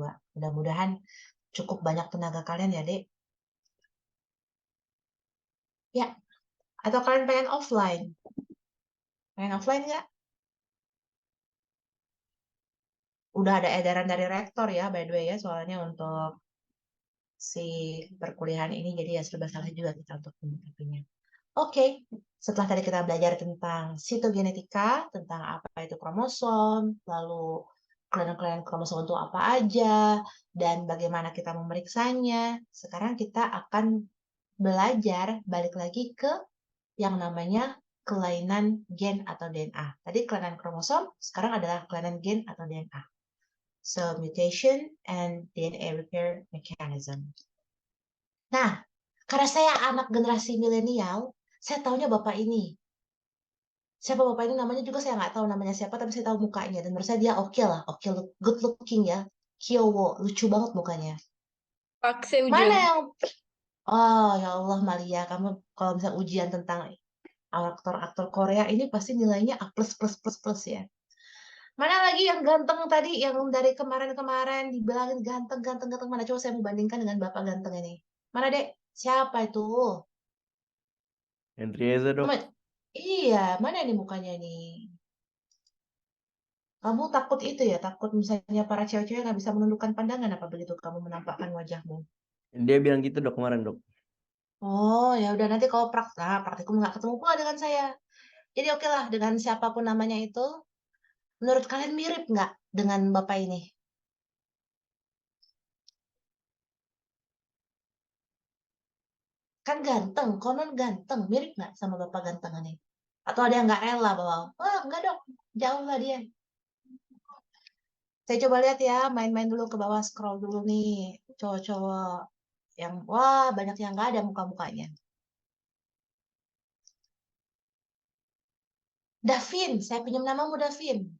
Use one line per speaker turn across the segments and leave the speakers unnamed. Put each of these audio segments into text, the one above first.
coba. Mudah-mudahan cukup banyak tenaga kalian ya, Dek. Ya, atau kalian pengen offline? Pengen offline nggak? Udah ada edaran dari rektor ya, by the way ya, soalnya untuk si perkuliahan ini, jadi ya serba salah juga kita untuk menyikapinya. Oke, setelah tadi kita belajar tentang sitogenetika, tentang apa itu kromosom, lalu kelainan-kelainan kromosom itu apa aja, dan bagaimana kita memeriksanya, sekarang kita akan belajar balik lagi ke yang namanya kelainan gen atau DNA. Tadi kelainan kromosom, sekarang adalah kelainan gen atau DNA. So, mutation and DNA repair mechanism. Nah, karena saya anak generasi milenial, saya taunya bapak ini. Siapa bapak ini namanya juga saya nggak tahu namanya siapa, tapi saya tahu mukanya. Dan menurut saya dia oke lah, oke, good looking ya. Kyowo, lucu banget mukanya.
Pak Seujun.
Mana yang, oh ya Allah Malia, kamu kalau misalnya ujian tentang aktor-aktor Korea ini pasti nilainya A++++ ya. Mana lagi yang ganteng tadi, yang dari kemarin-kemarin dibilangin ganteng, mana coba saya mau bandingkan dengan bapak ganteng ini. Mana dek? Siapa itu?
Henrieza dok.
Iya, mana nih mukanya nih? Kamu takut itu ya, takut misalnya para cewek-cewek nggak bisa menundukkan pandangan apa begitu kamu menampakkan wajahmu?
Dia bilang gitu dok kemarin dok.
Oh, ya udah nanti kalau praktikum nggak ketemu pula dengan saya. Jadi oke lah dengan siapapun namanya itu, menurut kalian mirip nggak dengan bapak ini? Kan ganteng, konon ganteng, mirip nggak sama bapak ganteng ini? Atau ada yang nggak rela bahwa, wah nggak dok, jauh lah dia. Saya coba lihat ya, main-main dulu ke bawah, scroll dulu nih, cowok-cowok yang, wah banyak yang nggak ada muka-mukanya. Davin, saya pinjam namamu Davin.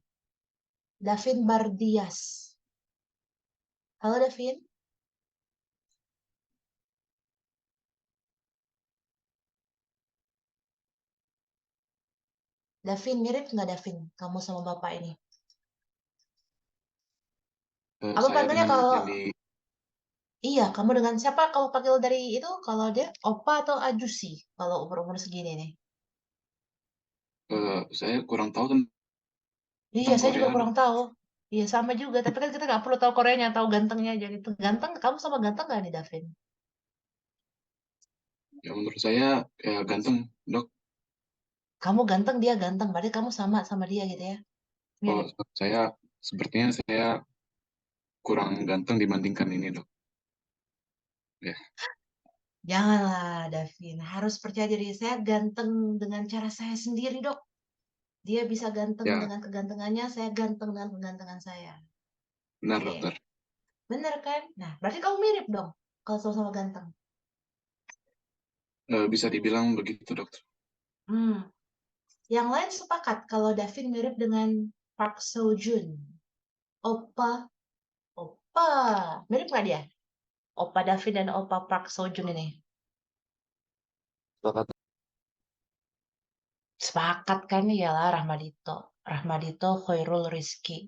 Davin Bardias. Halo Davin. Davin, mirip nggak Davin? Kamu sama bapak ini. Apa
Saya
panggilnya
dengan
kalau...
yang di
Iya, kamu dengan siapa? Kamu panggil dari itu, kalau dia Opa atau Ajusi? Kalau umur-umur segini nih.
saya kurang tahu tentang
Iya, saya juga
Korea dok.
kurang tahu. Iya, sama juga. Tapi kan kita nggak perlu tahu Koreanya, tahu gantengnya aja gitu. Ganteng, kamu sama ganteng nggak nih, Davin?
Ya menurut saya ya ganteng dok.
Kamu ganteng, dia ganteng. Berarti kamu sama sama dia gitu ya?
Oh,
Mirip.
saya sepertinya saya kurang ganteng dibandingkan ini dok. Ya,
Janganlah, Davin. Harus percaya diri. Saya ganteng dengan cara saya sendiri, dok. Dia bisa ganteng
ya
dengan kegantengannya, saya ganteng dengan kegantengan saya.
benar
Oke,
dokter.
bener kan? Nah, berarti kamu mirip dong kalau sama-sama ganteng.
Bisa dibilang begitu dokter.
Hmm. Yang lain sepakat kalau Davin mirip dengan Park Seo Joon. Opa, opa, mirip nggak dia? Opa Davin dan opa Park Seo Joon ini.
Sepakat.
Sepakat kan iyalah Rahmadito. Rahmadito Khairul Rizki.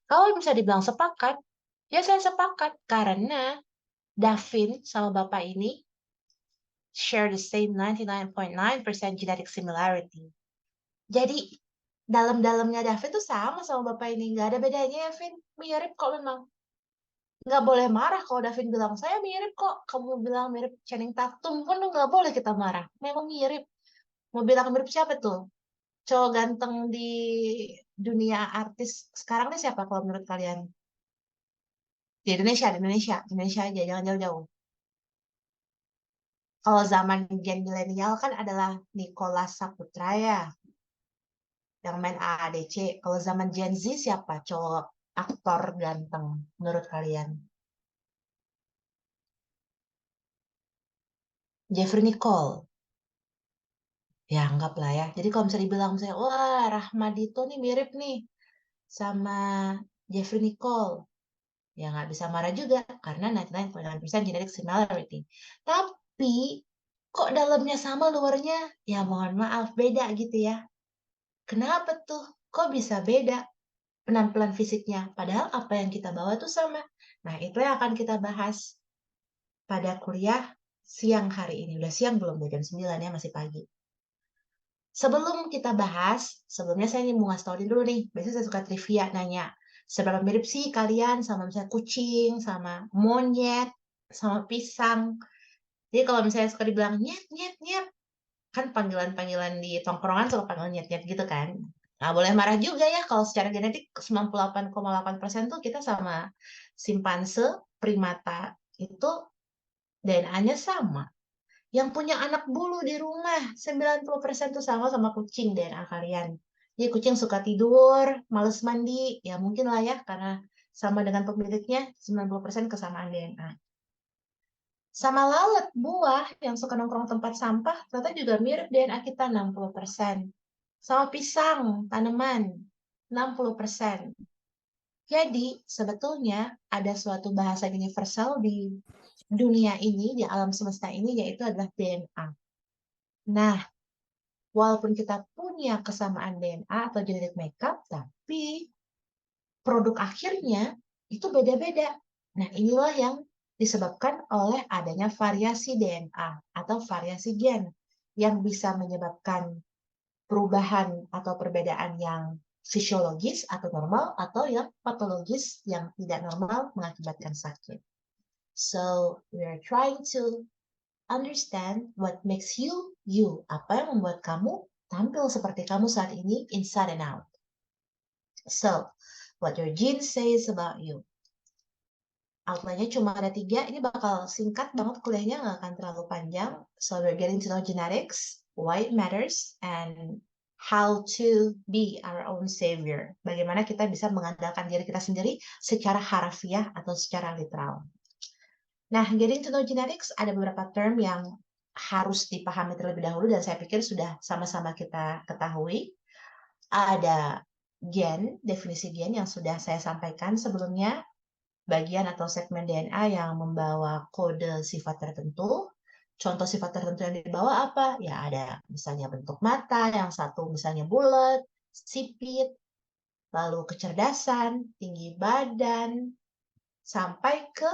Kalau bisa dibilang sepakat, ya saya sepakat karena Davin sama bapak ini share the same 99.9% genetic similarity. Jadi dalam-dalamnya Davin tuh sama bapak ini, nggak ada bedanya ya Vin, mirip kok memang. Nggak boleh marah kalau Davin bilang saya mirip kok, kamu bilang mirip Channing Tatum pun nggak boleh kita marah, memang mirip. Mau bilang mirip siapa tuh? Cowok ganteng di dunia artis sekarang nih siapa kalau menurut kalian? Di Indonesia aja, jangan jauh-jauh. Kalau zaman gen milenial kan adalah Nicholas Saputra ya, yang main AADC. Kalau zaman Gen Z siapa cowok aktor ganteng menurut kalian? Jeffrey Nicole. Ya anggap lah ya. Jadi kalau misalnya dibilang misalnya, wah Rahmadito nih mirip nih sama Jeffrey Nicole. Ya nggak bisa marah juga karena 99.9% genetic similarity. Tapi kok dalamnya sama luarnya? Ya mohon maaf beda gitu ya. Kenapa tuh? Kok bisa beda penampilan fisiknya? Padahal apa yang kita bawa tuh sama. Nah, itu yang akan kita bahas pada kuliah siang hari ini. Udah siang belum? Udah jam 9 ya, masih pagi. Sebelum kita bahas, sebelumnya saya mau ngasih tau dulu nih. Biasanya saya suka trivia nanya, seberapa mirip sih kalian sama misalnya kucing, sama monyet, sama pisang. Jadi kalau misalnya suka dibilang nyet, nyet, nyet, kan panggilan-panggilan di tongkrongan suka panggil nyet, nyet gitu kan. Nggak boleh marah juga ya, kalau secara genetik 98,8% tuh kita sama simpanse, primata, itu DNA-nya sama. Yang punya anak bulu di rumah, 90% tuh sama kucing DNA kalian. Jadi kucing suka tidur, males mandi, ya mungkin lah ya, karena sama dengan pemiliknya, 90% kesamaan DNA. Sama lalat, buah yang suka nongkrong tempat sampah, ternyata juga mirip DNA kita 60%. Sama pisang, tanaman, 60%. Jadi, sebetulnya ada suatu bahasa universal di dunia ini, di alam semesta ini, yaitu adalah DNA. Nah, walaupun kita punya kesamaan DNA atau genetic makeup, tapi produk akhirnya itu beda-beda. Nah, inilah yang disebabkan oleh adanya variasi DNA atau variasi gen yang bisa menyebabkan perubahan atau perbedaan yang fisiologis atau normal atau yang patologis yang tidak normal mengakibatkan sakit. So, we are trying to understand what makes you you. Apa yang membuat kamu tampil seperti kamu saat ini inside and out. So, what your genes says about you. Outline-nya cuma ada 3. Ini bakal singkat banget kuliahnya, nggak akan terlalu panjang. So, we're getting to know genetics, why it matters, and how to be our own savior. Bagaimana kita bisa mengandalkan diri kita sendiri secara harafiah atau secara literal. Nah, getting to know genetics, ada beberapa term yang harus dipahami terlebih dahulu dan saya pikir sudah sama-sama kita ketahui. Ada gen, definisi gen yang sudah saya sampaikan sebelumnya, bagian atau segmen DNA yang membawa kode sifat tertentu. Contoh sifat tertentu yang dibawa apa? Ya ada misalnya bentuk mata, yang satu misalnya bulat, sipit, lalu kecerdasan, tinggi badan, sampai ke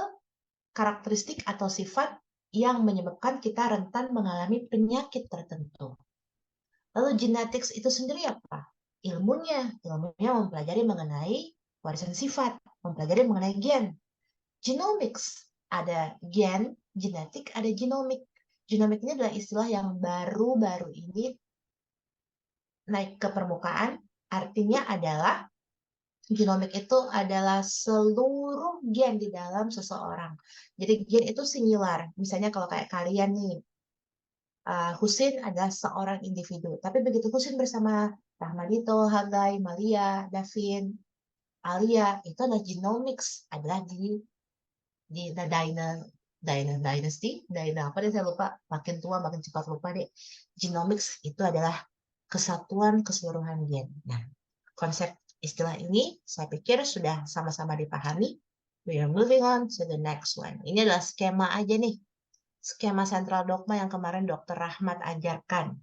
karakteristik atau sifat yang menyebabkan kita rentan mengalami penyakit tertentu. Lalu genetics itu sendiri apa? Ilmunya mempelajari mengenai warisan sifat, mempelajari mengenai gen. Genomics, ada gen, genetik, ada genomik. Genomik ini adalah istilah yang baru-baru ini naik ke permukaan, artinya adalah genomik itu adalah seluruh gen di dalam seseorang. Jadi gen itu singular. Misalnya kalau kayak kalian nih, Husin adalah seorang individu. Tapi begitu Husin bersama Rahmadito, Hagai, Malia, Davin, Alia, itu adalah genomics, adalah di The Dynasty, apa deh saya lupa, makin tua makin cepat lupa deh. Genomics itu adalah kesatuan keseluruhan gen. Nah, konsep istilah ini saya pikir sudah sama-sama dipahami. We are moving on to the next one. Ini adalah skema aja nih. Skema sentral dogma yang kemarin Dr. Rahmat ajarkan.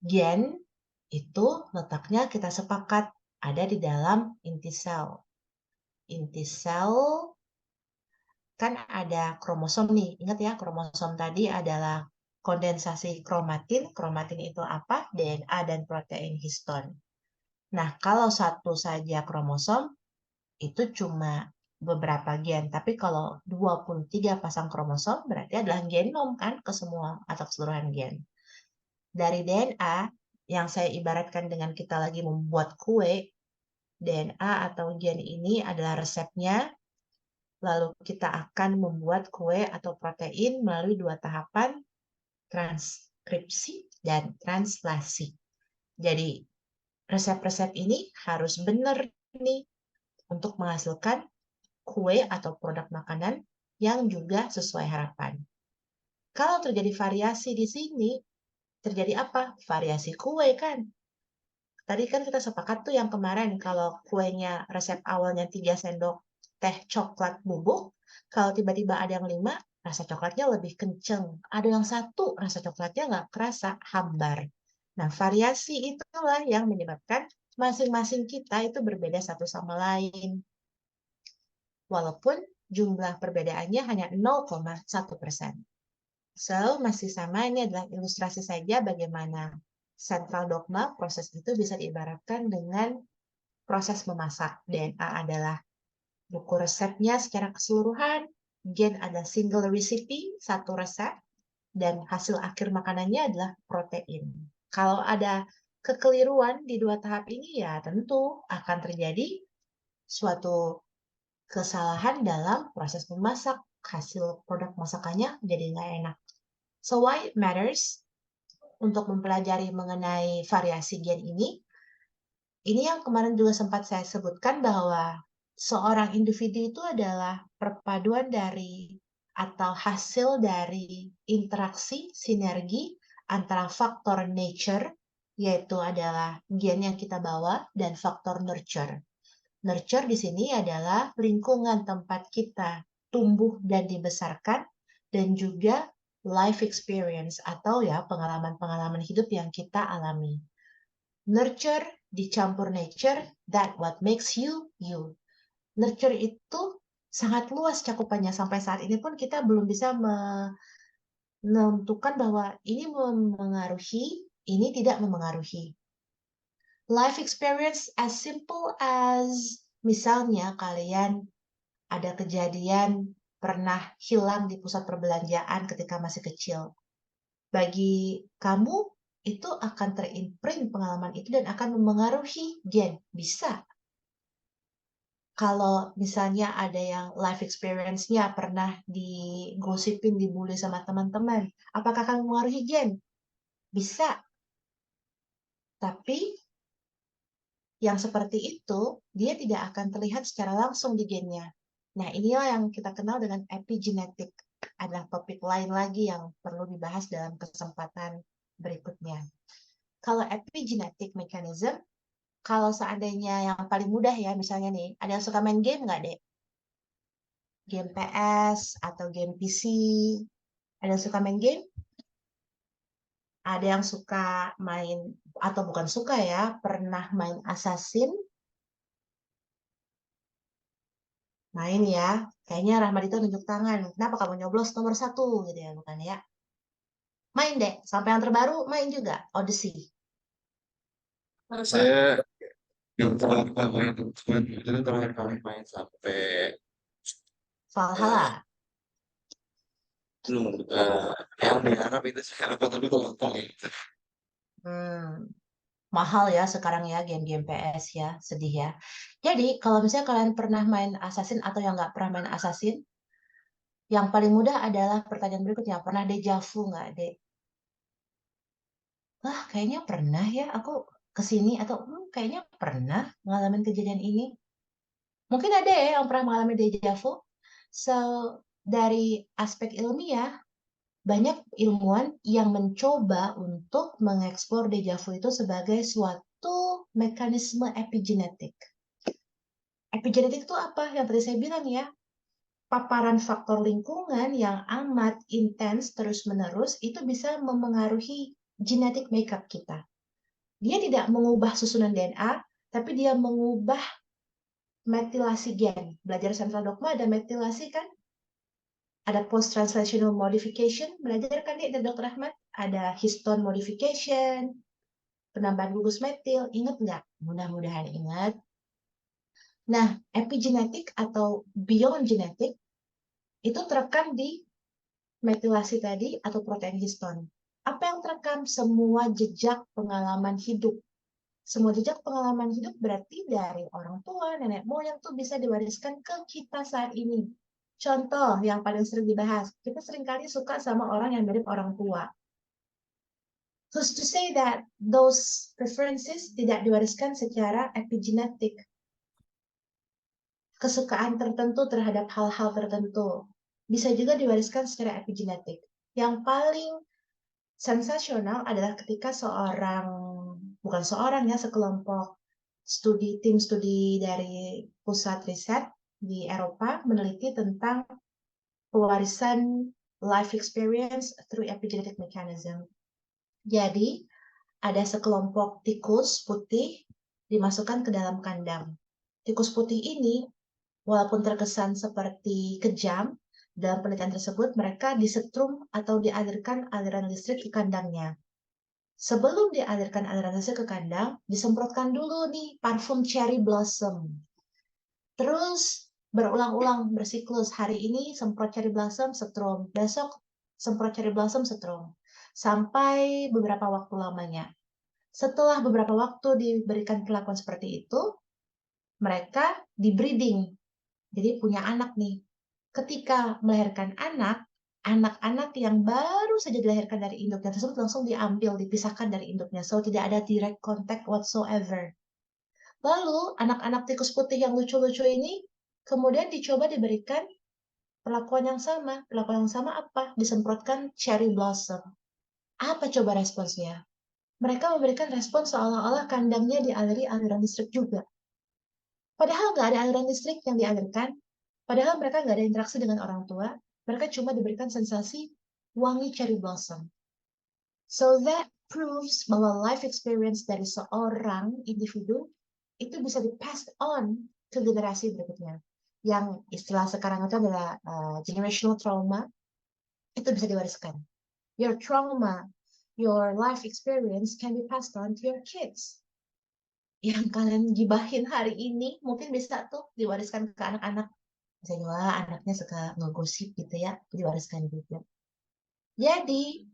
Gen itu letaknya kita sepakat ada di dalam inti sel. Inti sel kan ada kromosom nih. Ingat ya, kromosom tadi adalah kondensasi kromatin. Kromatin itu apa? DNA dan protein histon. Nah, kalau satu saja kromosom, itu cuma beberapa gen. Tapi kalau 23 pasang kromosom, berarti adalah genom kan ke semua atau keseluruhan gen. Dari DNA, yang saya ibaratkan dengan kita lagi membuat kue, DNA atau gen ini adalah resepnya, lalu kita akan membuat kue atau protein melalui 2 tahapan, transkripsi dan translasi. Jadi, resep-resep ini harus benar nih untuk menghasilkan kue atau produk makanan yang juga sesuai harapan. Kalau terjadi variasi di sini, terjadi apa? Variasi kue kan? Tadi kan kita sepakat tuh yang kemarin, kalau kuenya resep awalnya 3 sendok teh coklat bubuk, kalau tiba-tiba ada yang 5, rasa coklatnya lebih kenceng. Ada yang 1, rasa coklatnya nggak kerasa, hambar. Nah, variasi itulah yang menyebabkan masing-masing kita itu berbeda satu sama lain. walaupun jumlah perbedaannya hanya 0,1%. So, masih sama, ini adalah ilustrasi saja bagaimana central dogma, proses itu bisa diibaratkan dengan proses memasak. DNA adalah buku resepnya secara keseluruhan, gen adalah single recipe, satu resep, dan hasil akhir makanannya adalah protein. Kalau ada kekeliruan di dua tahap ini, ya tentu akan terjadi suatu kesalahan dalam proses memasak. Hasil produk masakannya jadi nggak enak. So why it matters untuk mempelajari mengenai variasi gen ini yang kemarin juga sempat saya sebutkan bahwa seorang individu itu adalah perpaduan dari atau hasil dari interaksi sinergi antara faktor nature, yaitu adalah gen yang kita bawa, dan faktor nurture. Nurture di sini adalah lingkungan tempat kita tumbuh dan dibesarkan, dan juga life experience atau ya pengalaman-pengalaman hidup yang kita alami. Nurture dicampur nature, that what makes you you. Nurture itu sangat luas cakupannya, sampai saat ini pun kita belum bisa menentukan bahwa ini memengaruhi, ini tidak memengaruhi. Life experience as simple as misalnya kalian ada kejadian pernah hilang di pusat perbelanjaan ketika masih kecil. Bagi kamu, itu akan terimprint pengalaman itu dan akan memengaruhi gen. Bisa. Kalau misalnya ada yang life experience-nya pernah digosipin, dibully sama teman-teman, apakah akan memengaruhi gen? Bisa. Tapi yang seperti itu, dia tidak akan terlihat secara langsung di gennya. Nah, inilah yang kita kenal dengan epigenetik. Adalah topik lain lagi yang perlu dibahas dalam kesempatan berikutnya. Kalau epigenetic mechanism, kalau seandainya yang paling mudah ya, misalnya nih, ada yang suka main game nggak, Dek? Game PS atau game PC? Ada yang suka main game? Ada yang suka main, atau bukan suka ya, pernah main Assassin? Main ya, kayaknya Rahmadito nunjuk tangan. Kenapa kamu nyoblos nomor 1 gitu ya, bukan ya? Main deh, sampai yang terbaru main juga, Odyssey.
Saya yang terakhir main sampai
Valhalla.
belum yang diharap itu sekarang tapi kalau
Mahal ya sekarang ya game-game PS ya, sedih ya. Jadi kalau misalnya kalian pernah main Assassin atau yang nggak pernah main Assassin, yang paling mudah adalah pertanyaan berikutnya, pernah deja vu nggak, Dek? Wah, kayaknya pernah ya, aku kesini atau kayaknya pernah ngalamin kejadian ini. Mungkin ada ya yang pernah mengalami deja vu. So, dari aspek ilmiah, banyak ilmuwan yang mencoba untuk mengeksplor deja vu itu sebagai suatu mekanisme epigenetik. Epigenetik itu apa? Yang tadi saya bilang ya, paparan faktor lingkungan yang amat intens terus-menerus itu bisa memengaruhi genetic makeup kita. Dia tidak mengubah susunan DNA, tapi dia mengubah metilasi gen. Belajar central dogma ada metilasi kan? Ada post-translational modification, belajar kan dari Dr. Ahmad? Ada histone modification, penambahan gugus metil, ingat nggak? Mudah-mudahan ingat. Nah, epigenetik atau beyond genetik itu terekam di metilasi tadi atau protein histone. Apa yang terekam? Semua jejak pengalaman hidup. Semua jejak pengalaman hidup berarti dari orang tua, nenek moyang tuh bisa diwariskan ke kita saat ini. Contoh yang paling sering dibahas, kita seringkali suka sama orang yang mirip orang tua. Who's to say that those preferences tidak diwariskan secara epigenetik? Kesukaan tertentu terhadap hal-hal tertentu bisa juga diwariskan secara epigenetik. Yang paling sensasional adalah ketika sekelompok tim studi dari pusat riset di Eropa meneliti tentang pewarisan life experience through epigenetic mechanism. Jadi, ada sekelompok tikus putih dimasukkan ke dalam kandang. Tikus putih ini Walaupun terkesan seperti kejam, dalam penelitian tersebut mereka disetrum atau dialirkan aliran listrik ke kandangnya. Sebelum dialirkan aliran listrik ke kandang, disemprotkan dulu nih parfum cherry blossom. Terus berulang-ulang bersiklus. Hari ini semprot cherry blossom setrum, besok semprot cherry blossom setrum. Sampai beberapa waktu lamanya. Setelah beberapa waktu diberikan perlakuan seperti itu, mereka di-breeding. Jadi punya anak nih. Ketika melahirkan anak, anak-anak yang baru saja dilahirkan dari induknya tersebut langsung diambil, dipisahkan dari induknya. So, tidak ada direct contact whatsoever. Lalu, anak-anak tikus putih yang lucu-lucu ini kemudian dicoba diberikan perlakuan yang sama. Perlakuan yang sama apa? Disemprotkan cherry blossom. Apa coba responsnya? Mereka memberikan respon seolah-olah kandangnya dialiri aliran listrik juga. Padahal nggak ada aliran listrik yang dialirkan. Padahal mereka nggak ada interaksi dengan orang tua. Mereka cuma diberikan sensasi wangi cherry blossom. So that proves bahwa life experience dari seorang individu itu bisa di-passed on ke generasi berikutnya. Yang istilah sekarang itu adalah generational trauma, itu bisa diwariskan. Your trauma, your life experience can be passed on to your kids. Yang kalian gibahin hari ini mungkin bisa tuh diwariskan ke anak-anak. Misalnya, wah anaknya suka ngegosip gitu ya, diwariskan juga. Jadi,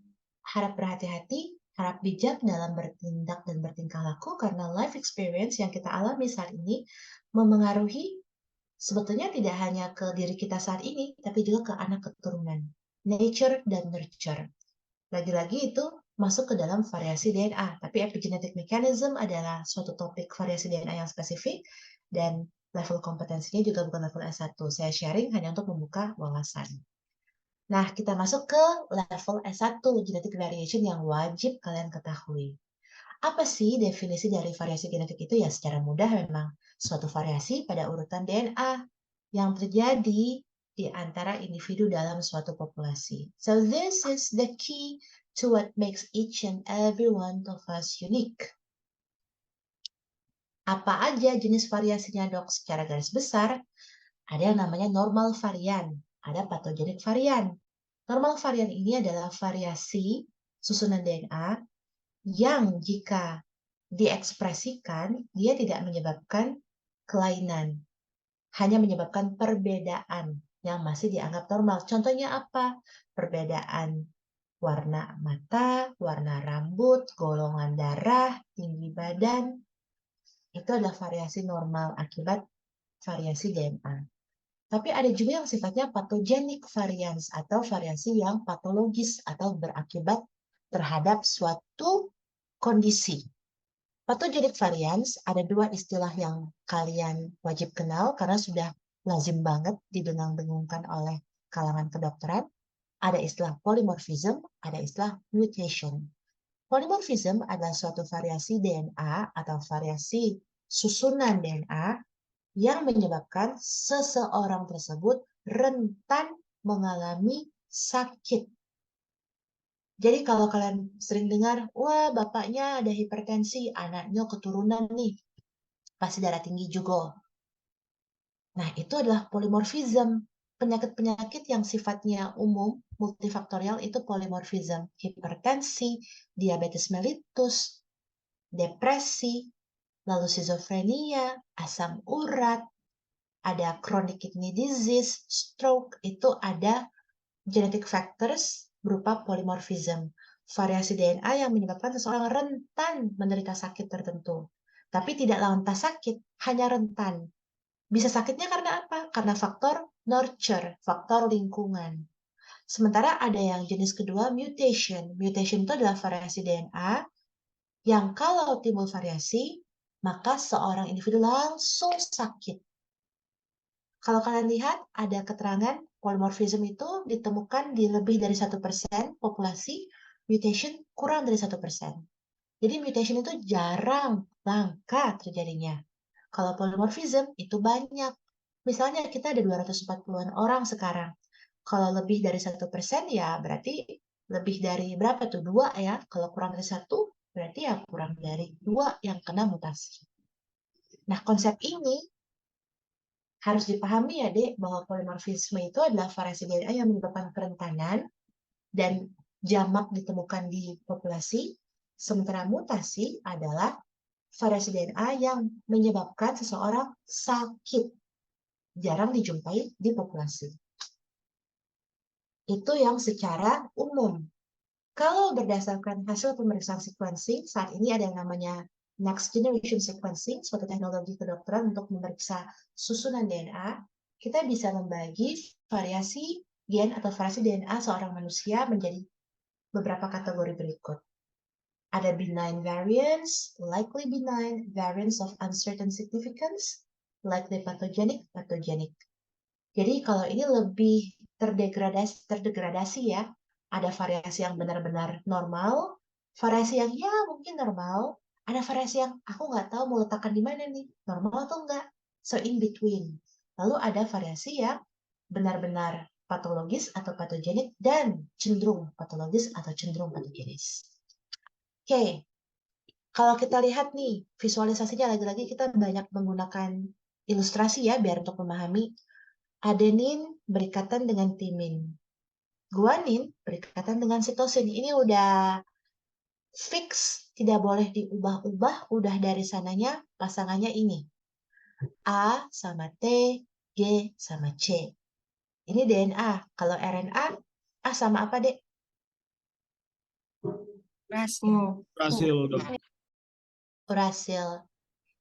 harap berhati-hati, harap bijak dalam bertindak dan bertingkah laku karena life experience yang kita alami saat ini memengaruhi sebetulnya tidak hanya ke diri kita saat ini, tapi juga ke anak keturunan. Nature dan nurture. Lagi-lagi itu masuk ke dalam variasi DNA, tapi epigenetic mechanism adalah suatu topik variasi DNA yang spesifik dan level kompetensinya juga bukan level S1. Saya sharing hanya untuk membuka wawasan. Nah, kita masuk ke level S1, genetic variation yang wajib kalian ketahui. Apa sih definisi dari variasi genetik itu? Ya, secara mudah memang suatu variasi pada urutan DNA yang terjadi di antara individu dalam suatu populasi. So this is the key to what makes each and every one of us unique. Apa aja jenis variasinya, Dok? Secara garis besar, ada yang namanya normal varian, ada patogenik varian. Normal varian ini adalah variasi susunan DNA yang jika diekspresikan, dia tidak menyebabkan kelainan, hanya menyebabkan perbedaan yang masih dianggap normal. Contohnya apa? Perbedaan warna mata, warna rambut, golongan darah, tinggi badan, itu adalah variasi normal akibat variasi DNA. Tapi ada juga yang sifatnya pathogenic varians atau variasi yang patologis atau berakibat terhadap suatu kondisi. Pathogenic varians ada dua istilah yang kalian wajib kenal karena sudah lazim banget didengung-dengungkan oleh kalangan kedokteran. Ada istilah polymorphism, ada istilah mutation. Polymorphism adalah suatu variasi DNA atau variasi susunan DNA yang menyebabkan seseorang tersebut rentan mengalami sakit. Jadi kalau kalian sering dengar, wah bapaknya ada hipertensi, anaknya keturunan nih, pasti darah tinggi juga. Nah itu adalah polymorphism. Penyakit-penyakit yang sifatnya umum, multifaktorial itu polymorphism. Hipertensi, diabetes mellitus, depresi, lalu schizophrenia, asam urat, ada chronic kidney disease, stroke, itu ada genetic factors berupa polymorphism. Variasi DNA yang menyebabkan seseorang rentan menderita sakit tertentu. Tapi tidak lantas sakit, hanya rentan. Bisa sakitnya karena apa? Karena faktor nurture, faktor lingkungan. Sementara ada yang jenis kedua, mutation. Mutation itu adalah variasi DNA yang kalau timbul variasi, maka seorang individu langsung sakit. Kalau kalian lihat, ada keterangan polymorphism itu ditemukan di lebih dari 1% populasi, mutation kurang dari 1%. Jadi mutation itu jarang, langka terjadinya. Kalau polymorphism itu banyak. Misalnya kita ada 240-an orang sekarang. Kalau lebih dari 1% ya berarti lebih dari berapa tuh? 2 ya. Kalau kurang dari 1 berarti ya kurang dari 2 yang kena mutasi. Nah konsep ini Harus dipahami ya, Dek, bahwa polimorfisme itu adalah variasi DNA yang menyebabkan kerentanan dan jamak ditemukan di populasi, sementara mutasi adalah variasi DNA yang menyebabkan seseorang sakit, jarang dijumpai di populasi. Itu yang secara umum. Kalau berdasarkan hasil pemeriksaan sequencing, saat ini ada yang namanya next generation sequencing, suatu teknologi kedokteran untuk memeriksa susunan DNA. Kita bisa membagi variasi gen atau variasi DNA seorang manusia menjadi beberapa kategori berikut. Ada benign variants, likely benign, variants of uncertain significance, likely pathogenic, pathogenic. Jadi kalau ini lebih terdegradasi ya, ada variasi yang benar-benar normal, variasi yang ya mungkin normal, ada variasi yang aku nggak tahu mau letakkan di mana nih, normal atau enggak, so in between. Lalu ada variasi yang benar-benar patologis atau patogenik dan cenderung patologis atau cenderung patogenis. Oke, kalau kita lihat nih visualisasinya lagi-lagi kita banyak menggunakan ilustrasi ya biar untuk memahami. Adenin berikatan dengan timin. Guanin berikatan dengan sitosin. Ini udah fix, tidak boleh diubah-ubah, udah dari sananya pasangannya ini. A sama T, G sama C. Ini DNA. Kalau RNA, A sama apa, Dek?
Berhasil, Dok.
Urasil.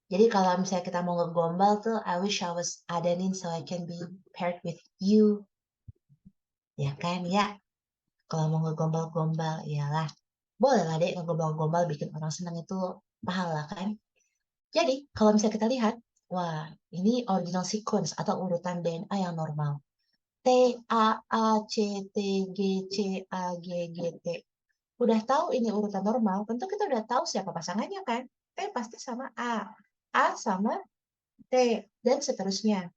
Jadi kalau misalnya kita mau ngegombal tuh, I wish I was adenine so I can be paired with you. Ya kan, ya. Kalau mau ngegombal-gombal, iyalah. Boleh lah, Dek, ngegombal-gombal bikin orang senang itu pahala kan. Jadi, kalau misalnya kita lihat, wah, ini original sequence atau urutan DNA yang normal. T, A, A, C, T, G, C, A, G, G, T. Udah tahu ini urutan normal, tentu kita udah tahu siapa pasangannya kan. T pasti sama A sama T, dan seterusnya.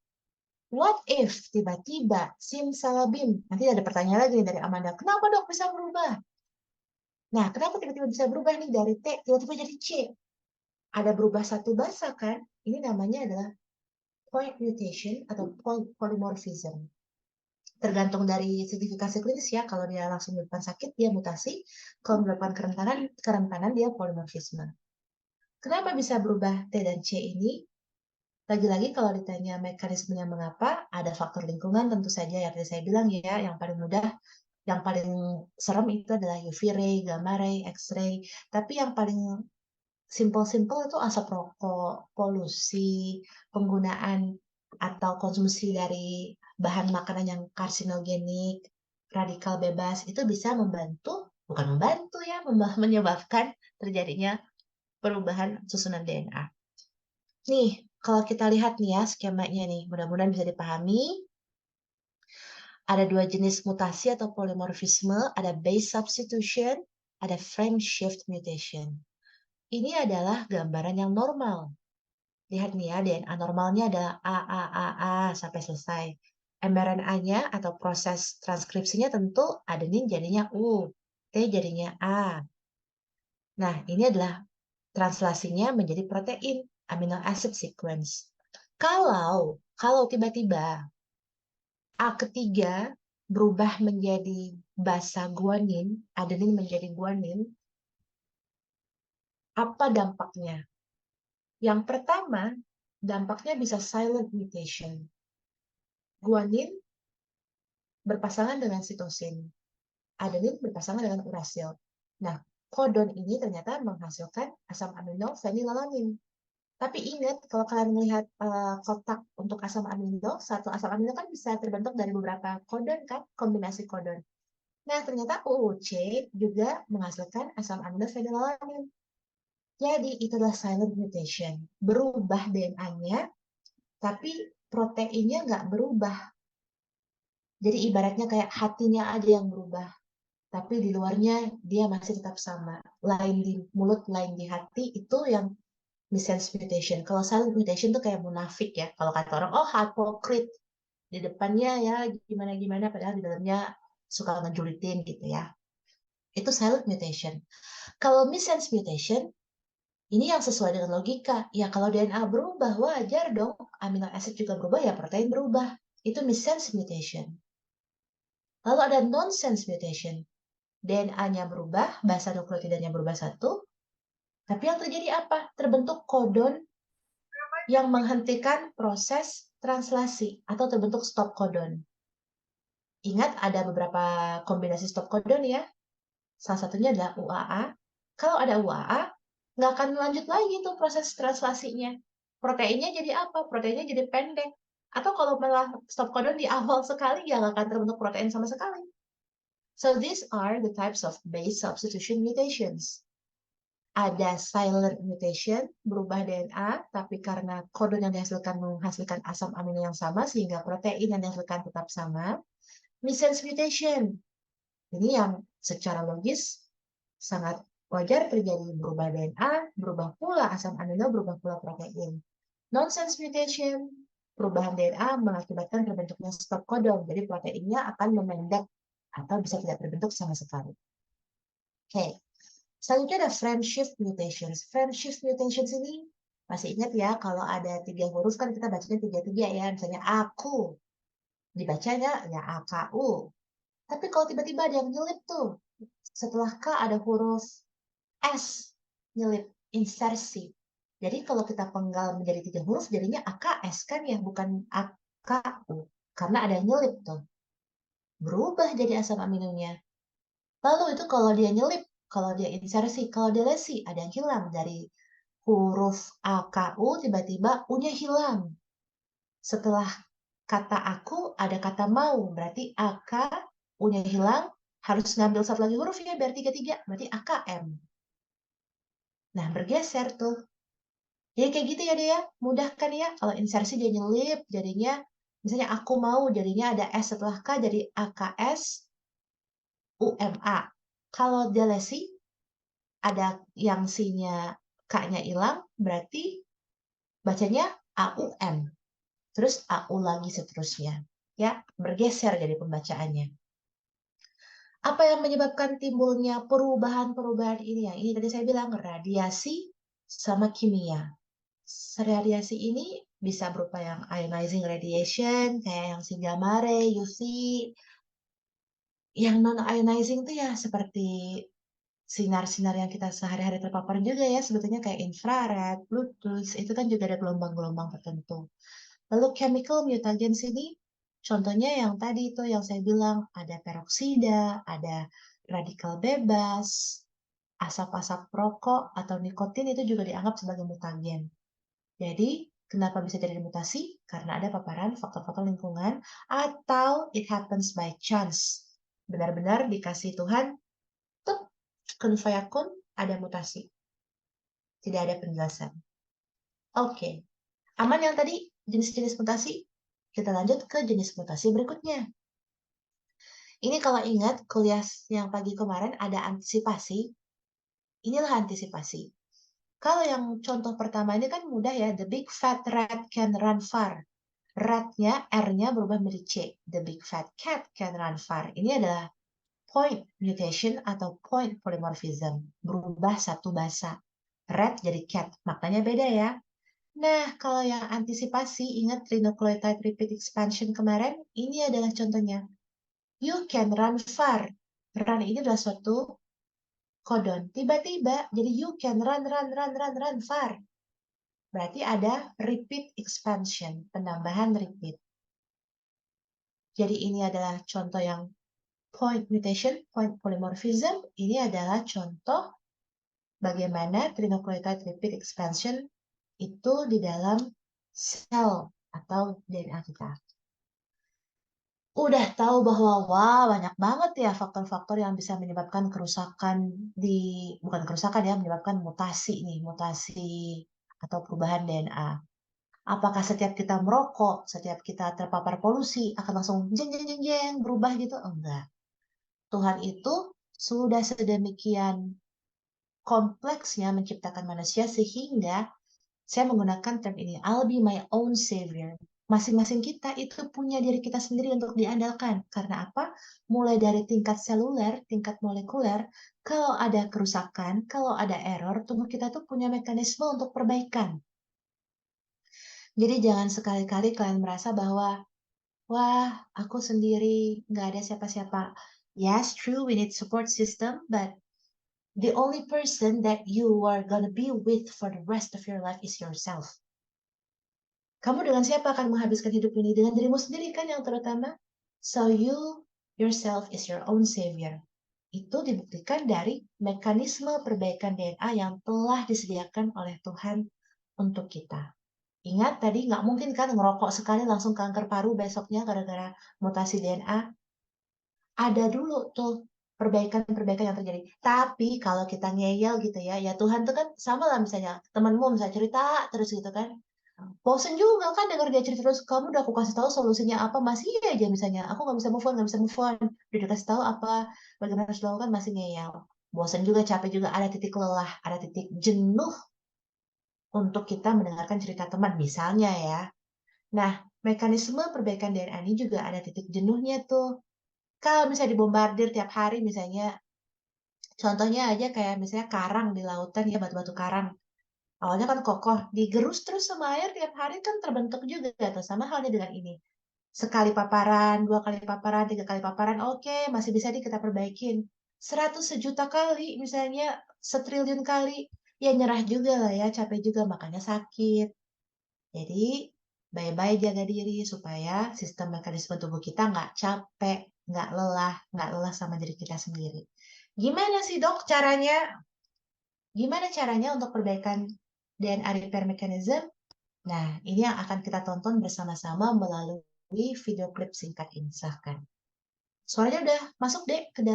What if tiba-tiba simsalabim, nanti ada pertanyaan lagi nih dari Amanda, kenapa dok bisa berubah? Nah, kenapa tiba-tiba bisa berubah nih dari T tiba-tiba jadi C? Ada berubah satu bahasa kan? Ini namanya adalah point mutation atau polymorphism. Tergantung dari signifikasi klinis ya. Kalau dia langsung menyebabkan sakit, dia mutasi. Kalau menyebabkan kerentanan dia polymorphisme. Kenapa bisa berubah T dan C ini? Lagi-lagi kalau ditanya mekanismenya mengapa, ada faktor lingkungan tentu saja yang tadi saya bilang ya, yang paling mudah, yang paling serem itu adalah UV ray, gamma ray, X-ray. Tapi yang paling simpel-simpel itu asap rokok, polusi, penggunaan atau konsumsi dari bahan makanan yang karsinogenik, radikal bebas, itu bisa membantu, bukan membantu ya, menyebabkan terjadinya perubahan susunan DNA. Nih, kalau kita lihat nih ya skemanya nih, mudah-mudahan bisa dipahami. Ada dua jenis mutasi atau polymorphisme, ada base substitution, ada frame shift mutation. Ini adalah gambaran yang normal. Lihat nih ya, DNA normalnya adalah A sampai selesai. mRNA-nya atau proses transkripsinya tentu adenin jadinya U, T jadinya A. Nah, ini adalah translasinya menjadi protein, amino acid sequence. Kalau tiba-tiba A ketiga berubah menjadi basa guanin, adenin menjadi guanin, apa dampaknya? Yang pertama, dampaknya bisa silent mutation. Guanin berpasangan dengan sitosin. Adenin berpasangan dengan urasil. Nah, kodon ini ternyata menghasilkan asam amino fenilalanin. Tapi ingat, kalau kalian melihat kotak untuk asam amino, satu asam amino kan bisa terbentuk dari beberapa kodon kan, kombinasi kodon. Nah, ternyata UUC juga menghasilkan asam amino fenilalanin. Jadi, itu adalah silent mutation. Berubah DNA-nya, tapi proteinnya nggak berubah. Jadi, ibaratnya kayak hatinya aja yang berubah. Tapi di luarnya dia masih tetap sama. Lain di mulut, lain di hati, itu yang missense mutation. Kalau silent mutation tuh kayak munafik ya. Kalau kata orang, oh hypocrite. Di depannya ya gimana-gimana, padahal di dalamnya suka ngejulitin gitu ya. Itu silent mutation. Kalau missense mutation, Ini yang sesuai dengan logika. Ya kalau DNA berubah, wajar dong. Amino acid juga berubah, ya protein berubah. Itu missense mutation. Lalu ada nonsense mutation. DNA-nya berubah, basa nukleotidanya berubah satu, tapi yang terjadi apa? Terbentuk kodon yang menghentikan proses translasi atau terbentuk stop codon. Ingat ada beberapa kombinasi stop codon ya. Salah satunya adalah UAA. Kalau ada UAA, nggak akan lanjut lagi tuh proses translasinya. Proteinnya jadi apa? Proteinnya jadi pendek. Atau kalau malah stop codon di awal sekali, ya nggak akan terbentuk protein sama sekali. So these are the types of base substitution mutations. Ada silent mutation, berubah DNA, tapi karena kodon yang dihasilkan menghasilkan asam amino yang sama, sehingga protein yang dihasilkan tetap sama. Missense mutation. Ini yang secara logis sangat wajar terjadi, berubah DNA, berubah pula asam amino, berubah pula protein. Nonsense mutation, perubahan DNA mengakibatkan terbentuknya stop codon, jadi proteinnya akan memendek atau bisa tidak terbentuk sama sekali. Oke, selanjutnya ada frame shift mutations. Frame shift mutations ini masih ingat ya, kalau ada 3 huruf kan kita bacanya 3-3 ya, misalnya aku, dibacanya ya AKU. Tapi kalau tiba-tiba ada yang nyelip tuh, setelah K ada huruf S, nyelip, insersi. Jadi kalau kita penggal menjadi 3 huruf, jadinya AKS kan ya, bukan AKU. Karena ada yang nyelip tuh. Berubah jadi asam aminonya. Lalu itu kalau dia nyelip, kalau dia insersi, kalau dia lesi, ada yang hilang. Dari huruf AKU, tiba-tiba U-nya hilang. Setelah kata aku, ada kata mau. Berarti AK, U-nya hilang, harus ngambil satu lagi huruf ya, biar 3-3. Berarti AKM. Nah, bergeser tuh. Jadi kayak gitu ya dia, mudah kan ya? Kalau insersi dia nyelip, jadinya misalnya aku mau, jadinya ada S setelah K, jadi AKS, UMA. Kalau dia lesi, ada yang C-nya K-nya hilang, berarti bacanya AUM. Terus AU lagi seterusnya. Ya, bergeser jadi pembacaannya. Apa yang menyebabkan timbulnya perubahan-perubahan ini? Yang ini tadi saya bilang, radiasi sama kimia. Radiasi ini bisa berupa yang ionizing radiation, kayak yang si gamma ray, UV. Yang non-ionizing itu ya seperti sinar-sinar yang kita sehari-hari terpapar juga ya, sebetulnya kayak infrared, Bluetooth, itu kan juga ada gelombang-gelombang tertentu. Lalu chemical mutagens ini, contohnya yang tadi itu yang saya bilang, ada peroksida, ada radikal bebas, asap-asap rokok atau nikotin itu juga dianggap sebagai mutagen. Jadi, kenapa bisa jadi mutasi? Karena ada paparan faktor-faktor lingkungan atau it happens by chance. Benar-benar dikasih Tuhan, tuh, kun fayakun, ada mutasi. Tidak ada penjelasan. Oke. Aman yang tadi jenis-jenis mutasi? Kita lanjut ke jenis mutasi berikutnya. Ini kalau ingat kuliah yang pagi kemarin ada antisipasi. Inilah antisipasi. Kalau yang contoh pertama ini kan mudah ya. The big fat rat can run far. Rat-nya, R-nya berubah menjadi C. The big fat cat can run far. Ini adalah point mutation atau point polymorphism. Berubah satu bahasa. Rat jadi cat. Maknanya beda ya. Nah, kalau yang antisipasi, ingat trinucleotide repeat expansion kemarin? Ini adalah contohnya. You can run far. Run ini adalah suatu kodon. Tiba-tiba, jadi you can run far. Berarti ada repeat expansion, penambahan repeat. Jadi ini adalah contoh yang point mutation, point polymorphism. Ini adalah contoh bagaimana trinucleotide repeat expansion itu di dalam sel atau DNA kita. Udah tahu bahwa wah banyak banget ya faktor-faktor yang bisa menyebabkan kerusakan bukan kerusakan ya, menyebabkan mutasi atau perubahan DNA. Apakah setiap kita merokok, setiap kita terpapar polusi akan langsung jeng berubah gitu? Enggak. Tuhan itu sudah sedemikian kompleksnya menciptakan manusia sehingga saya menggunakan term ini, I'll be my own savior. masing-masing kita itu punya diri kita sendiri untuk diandalkan. Karena apa? Mulai dari tingkat seluler, tingkat molekuler, kalau ada kerusakan, kalau ada error, tubuh kita tuh punya mekanisme untuk perbaikan. Jadi jangan sekali-kali kalian merasa bahwa, wah, aku sendiri, nggak ada siapa-siapa. Yes, true, we need support system, but the only person that you are gonna be with for the rest of your life is yourself. Kamu dengan siapa akan menghabiskan hidup ini? Dengan dirimu sendiri kan yang terutama. So you yourself is your own savior. Itu dibuktikan dari mekanisme perbaikan DNA yang telah disediakan oleh Tuhan untuk kita. Ingat tadi nggak mungkin kan ngerokok sekali langsung kanker paru besoknya gara-gara mutasi DNA. Ada dulu tuh perbaikan-perbaikan yang terjadi. Tapi kalau kita ngeyel gitu ya, ya Tuhan tuh kan sama lah misalnya temanmu misalnya cerita terus gitu kan. Bosen juga kan denger dia cerita terus, kamu udah aku kasih tahu solusinya apa, masih aja misalnya, aku nggak bisa move on, udah dikasih tahu apa, bagaimana harus dilakukan, masih ngeyel. Bosen juga, capek juga, ada titik lelah, ada titik jenuh untuk kita mendengarkan cerita teman, misalnya ya. Nah, mekanisme perbaikan DNA ini juga ada titik jenuhnya tuh. Kalau misalnya dibombardir tiap hari misalnya, contohnya aja kayak misalnya karang di lautan ya, batu-batu karang. Awalnya kan kokoh, digerus terus sama air tiap hari kan terbentuk juga tuh. Sama halnya dengan ini. Sekali paparan, 2 kali paparan, 3 kali paparan, oke, masih bisa kita perbaikin. 100 sejuta kali, misalnya setriliun kali, ya nyerah juga lah ya, capek juga, makanya sakit. Jadi, bye-bye jaga diri supaya sistem mekanisme tubuh kita nggak capek, nggak lelah sama diri kita sendiri. Gimana sih dok caranya? Gimana caranya untuk perbaikan DNA repair mechanism? Nah, ini yang akan kita tonton bersama-sama melalui video klip singkat ini. Silahkan. Suaranya udah masuk deh ke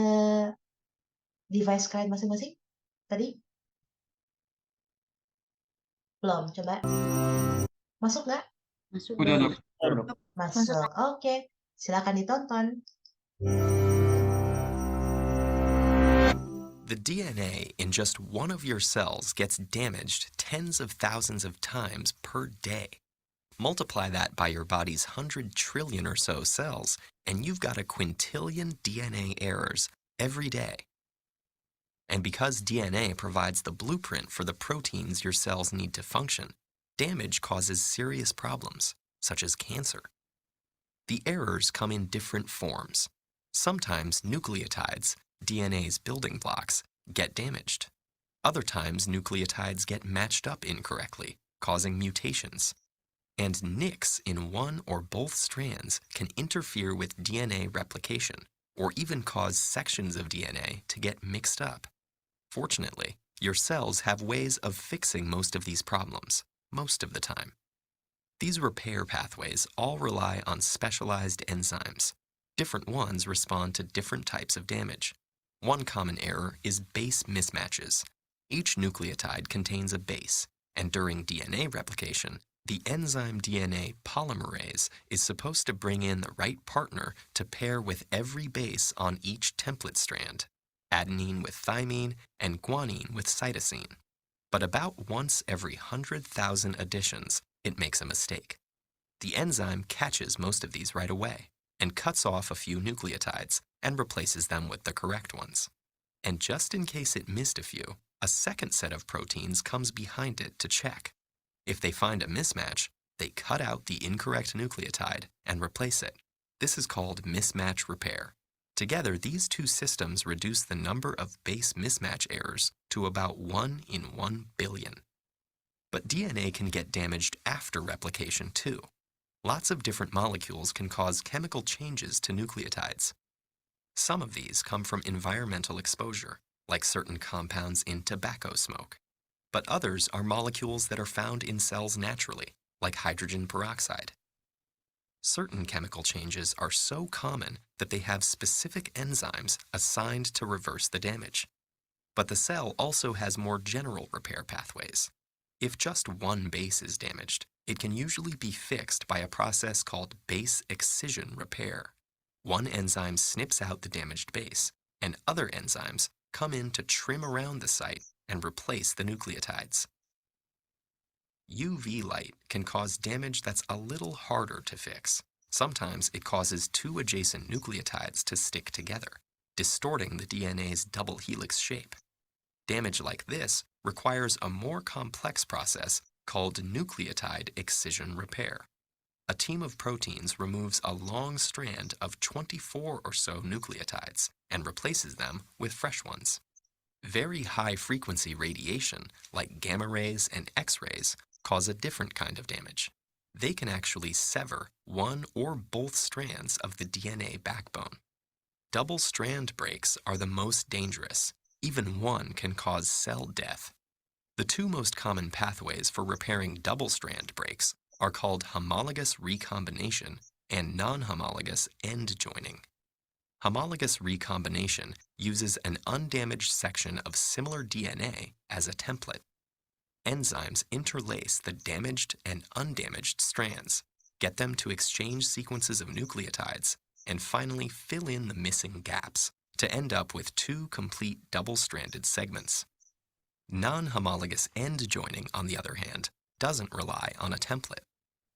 device kalian masing-masing? Tadi? Belum, coba. Masuk nggak?
Masuk.
Udah, Dok.
Masuk. Oke, silakan ditonton.
The DNA in just one of your cells gets damaged tens of thousands of times per day. Multiply that by your body's 100 trillion or so cells, and you've got a quintillion DNA errors every day. And because DNA provides the blueprint for the proteins your cells need to function, damage causes serious problems, such as cancer. The errors come in different forms. Sometimes nucleotides, DNA's building blocks, get damaged. Other times, nucleotides get matched up incorrectly, causing mutations. And nicks in one or both strands can interfere with DNA replication, or even cause sections of DNA to get mixed up. Fortunately, your cells have ways of fixing most of these problems, most of the time. These repair pathways all rely on specialized enzymes. Different ones respond to different types of damage. One common error is base mismatches. Each nucleotide contains a base, and during DNA replication, the enzyme DNA polymerase is supposed to bring in the right partner to pair with every base on each template strand, adenine with thymine and guanine with cytosine. But about once every 100,000 additions, it makes a mistake. The enzyme catches most of these right away and cuts off a few nucleotides and replaces them with the correct ones. And just in case it missed a few, a second set of proteins comes behind it to check. If they find a mismatch, they cut out the incorrect nucleotide and replace it. This is called mismatch repair. Together, these two systems reduce the number of base mismatch errors to about 1 in 1 billion. But DNA can get damaged after replication too. Lots of different molecules can cause chemical changes to nucleotides. Some of these come from environmental exposure, like certain compounds in tobacco smoke. But others are molecules that are found in cells naturally, like hydrogen peroxide. Certain chemical changes are so common that they have specific enzymes assigned to reverse the damage. But the cell also has more general repair pathways. If just one base is damaged, it can usually be fixed by a process called base excision repair. One enzyme snips out the damaged base, and other enzymes come in to trim around the site and replace the nucleotides. UV light can cause damage that's a little harder to fix. Sometimes it causes two adjacent nucleotides to stick together, distorting the DNA's double helix shape. Damage like this requires a more complex process called nucleotide excision repair. A team of proteins removes a long strand of 24 or so nucleotides and replaces them with fresh ones. Very high-frequency radiation, like gamma rays and X-rays, cause a different kind of damage. They can actually sever one or both strands of the DNA backbone. Double-strand breaks are the most dangerous. Even one can cause cell death. The two most common pathways for repairing double-strand breaks are called homologous recombination and non-homologous end joining. Homologous recombination uses an undamaged section of similar DNA as a template. Enzymes interlace the damaged and undamaged strands, get them to exchange sequences of nucleotides, and finally fill in the missing gaps to end up with two complete double-stranded segments. Non-homologous end joining, on the other hand, doesn't rely on a template.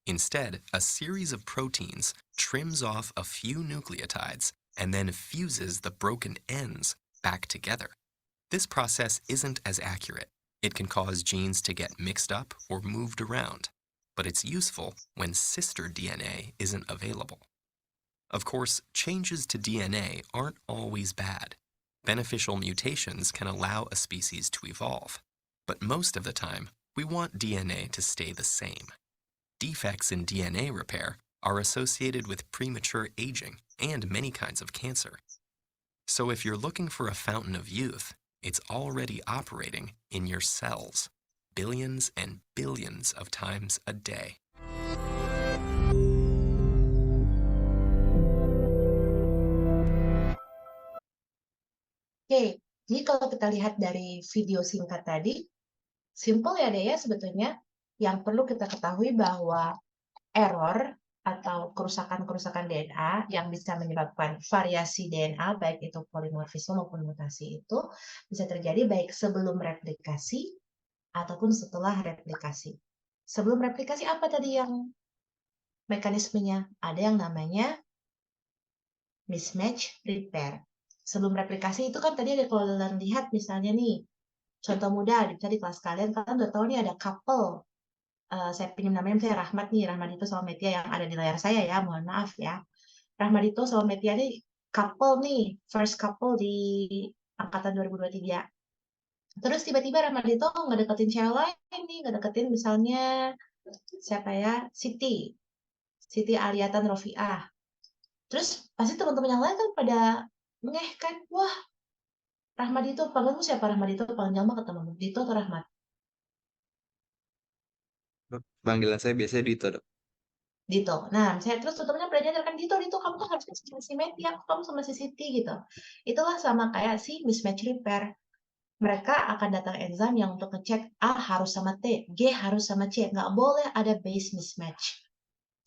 Instead, a series of proteins trims off a few nucleotides and then fuses the broken ends back together. This process isn't as accurate. It can cause genes to get mixed up or moved around, but it's useful when sister DNA isn't available. Of course, changes to DNA aren't always bad. Beneficial mutations can allow a species to evolve, but most of the time, we want DNA to stay the same. Defects in DNA repair are associated with premature aging and many kinds of cancer. So if you're looking for a fountain of youth, it's already operating in your cells, billions and billions of times a day.
Oke, jadi kalau kita lihat dari video singkat tadi, simple ya deh ya sebetulnya. Yang perlu kita ketahui bahwa error atau kerusakan-kerusakan DNA yang bisa menyebabkan variasi DNA, baik itu polimorfisme maupun mutasi itu, bisa terjadi baik sebelum replikasi ataupun setelah replikasi. Sebelum replikasi apa tadi yang mekanismenya? Ada yang namanya mismatch repair. Sebelum replikasi itu kan tadi ada, kalau kalian lihat misalnya nih, contoh mudah bisa di kelas kalian udah tahu nih ada couple. Saya pinjam namanya misalnya Rahmat nih, Rahmadito sama Metia yang ada di layar saya ya, mohon maaf ya. Rahmadito sama Metia nih couple nih, first couple di angkatan 2023. Terus tiba-tiba Rahmadito nggak deketin cewek lain nih, nggak deketin misalnya siapa ya, Siti Aliatan Rofiah. Terus pasti teman-teman yang lain kan pada ngeh kan, wah Rahmadito, panggilmu siapa Rahmadito? Panggil nama ke temanmu, Dito atau Rahmat?
Panggilan saya biasanya Dito, Dok.
Dito. Nah, saya terus teman-temannya belajar kan Dito, kamu tuh harus sama si Metia, kamu sama si Siti gitu. Itulah sama kayak si mismatch repair. Mereka akan datang enzim yang untuk ngecek A harus sama T, G harus sama C, nggak boleh ada base mismatch.